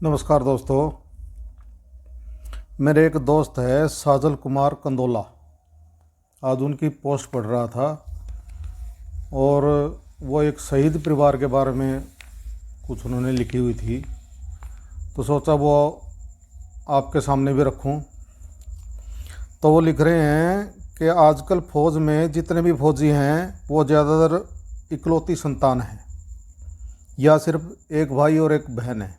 नमस्कार दोस्तों। मेरे एक दोस्त है साजल कुमार कंदोला। आज उनकी पोस्ट पढ़ रहा था और वो एक शहीद परिवार के बारे में कुछ उन्होंने लिखी हुई थी, तो सोचा वो आपके सामने भी रखूं। तो वो लिख रहे हैं कि आजकल फ़ौज में जितने भी फौजी हैं वो ज़्यादातर इकलौती संतान हैं या सिर्फ एक भाई और एक बहन है।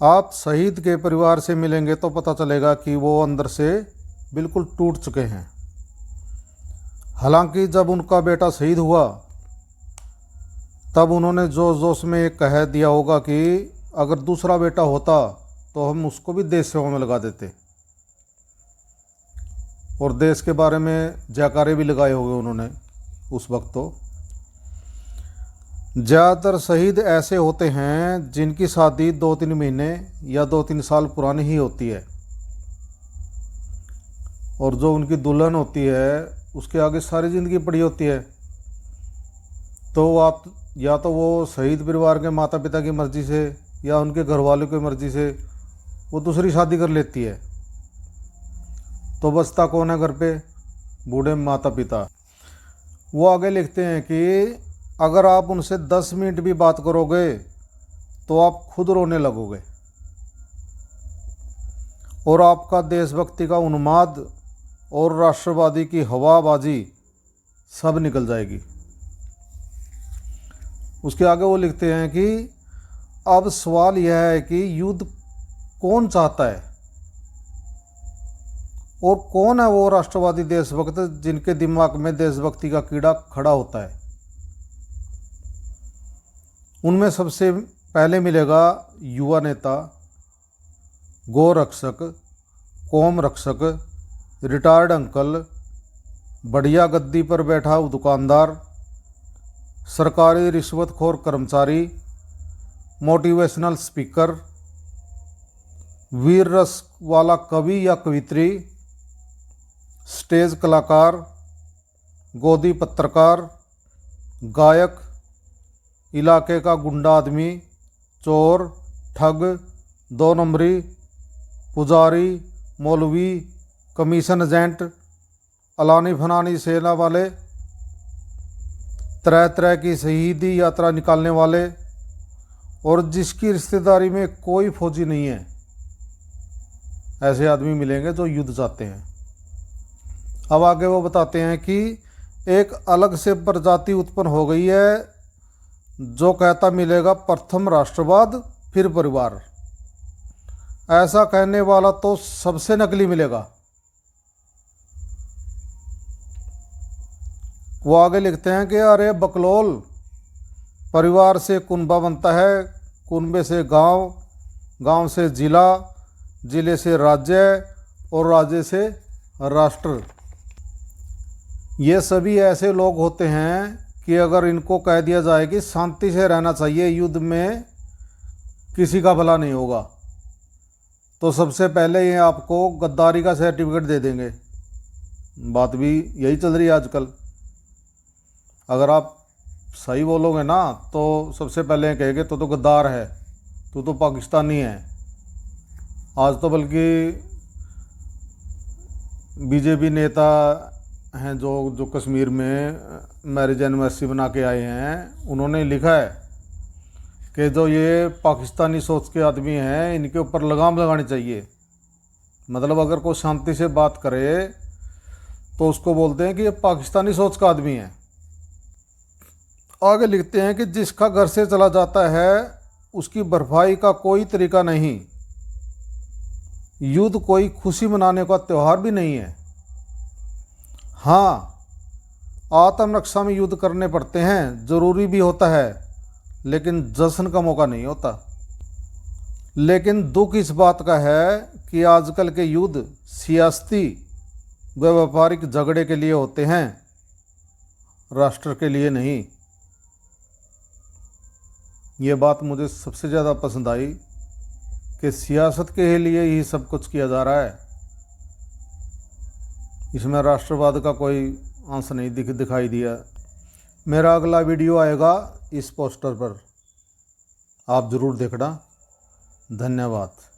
आप शहीद के परिवार से मिलेंगे तो पता चलेगा कि वो अंदर से बिल्कुल टूट चुके हैं। हालांकि जब उनका बेटा शहीद हुआ तब उन्होंने जोश जोश में ये कह दिया होगा कि अगर दूसरा बेटा होता तो हम उसको भी देश सेवा में लगा देते, और देश के बारे में जयकारे भी लगाए होंगे उन्होंने उस वक्त। तो ज़्यादातर शहीद ऐसे होते हैं जिनकी शादी 2-3 महीने या 2-3 साल पुरानी ही होती है, और जो उनकी दुल्हन होती है उसके आगे सारी ज़िंदगी पड़ी होती है। तो आप या तो वो शहीद परिवार के माता पिता की मर्ज़ी से या उनके घर वालों की मर्ज़ी से वो दूसरी शादी कर लेती है, तो बचता कौन है घर पे? बूढ़े माता पिता। वो आगे लिखते हैं कि अगर आप उनसे 10 मिनट भी बात करोगे तो आप खुद रोने लगोगे और आपका देशभक्ति का उन्माद और राष्ट्रवादी की हवाबाजी सब निकल जाएगी। उसके आगे वो लिखते हैं कि अब सवाल यह है कि युद्ध कौन चाहता है और कौन है वो राष्ट्रवादी देशभक्त जिनके दिमाग में देशभक्ति का कीड़ा खड़ा होता है। उनमें सबसे पहले मिलेगा युवा नेता, गौ रक्षक, कौम रक्षक, रिटायर्ड अंकल, बढ़िया गद्दी पर बैठा दुकानदार, सरकारी रिश्वतखोर कर्मचारी, मोटिवेशनल स्पीकर, वीर रस वाला कवि या कवित्री, स्टेज कलाकार, गोदी पत्रकार, गायक, इलाके का गुंडा आदमी, चोर, ठग, 2 नंबरी, पुजारी, मौलवी, कमीशन एजेंट, अलानी फनानी सेना वाले, तरह तरह की शहीदी यात्रा निकालने वाले, और जिसकी रिश्तेदारी में कोई फौजी नहीं है, ऐसे आदमी मिलेंगे जो युद्ध चाहते हैं। अब आगे वो बताते हैं कि एक अलग से प्रजाति उत्पन्न हो गई है जो कहता मिलेगा प्रथम राष्ट्रवाद फिर परिवार। ऐसा कहने वाला तो सबसे नकली मिलेगा। वो आगे लिखते हैं कि अरे बकलोल, परिवार से कुनबा बनता है, कुनबे से गांव, गांव से जिला, जिले से राज्य और राज्य से राष्ट्र। ये सभी ऐसे लोग होते हैं कि अगर इनको कह दिया जाए कि शांति से रहना चाहिए, युद्ध में किसी का भला नहीं होगा, तो सबसे पहले ये आपको गद्दारी का सर्टिफिकेट दे देंगे। बात भी यही चल रही है आजकल। अगर आप सही बोलोगे ना तो सबसे पहले ये कहेंगे तो गद्दार है, तो पाकिस्तानी है। आज तो बल्कि बीजेपी नेता हैं जो कश्मीर में मैरिज एनिवर्सरी बना के आए हैं, उन्होंने लिखा है कि जो ये पाकिस्तानी सोच के आदमी हैं इनके ऊपर लगाम लगानी चाहिए। मतलब अगर कोई शांति से बात करे तो उसको बोलते हैं कि ये पाकिस्तानी सोच का आदमी है। आगे लिखते हैं कि जिसका घर से चला जाता है उसकी भरपाई का कोई तरीका नहीं। युद्ध कोई खुशी मनाने का त्यौहार भी नहीं है। हाँ, आत्मरक्षा में युद्ध करने पड़ते हैं, ज़रूरी भी होता है, लेकिन जश्न का मौका नहीं होता। लेकिन दुख इस बात का है कि आजकल के युद्ध सियासती व व्यापारिक झगड़े के लिए होते हैं, राष्ट्र के लिए नहीं। ये बात मुझे सबसे ज़्यादा पसंद आई कि सियासत के लिए ही सब कुछ किया जा रहा है, इसमें राष्ट्रवाद का कोई अंश नहीं दिखाई दिया। मेरा अगला वीडियो आएगा इस पोस्टर पर, आप ज़रूर देखना। धन्यवाद।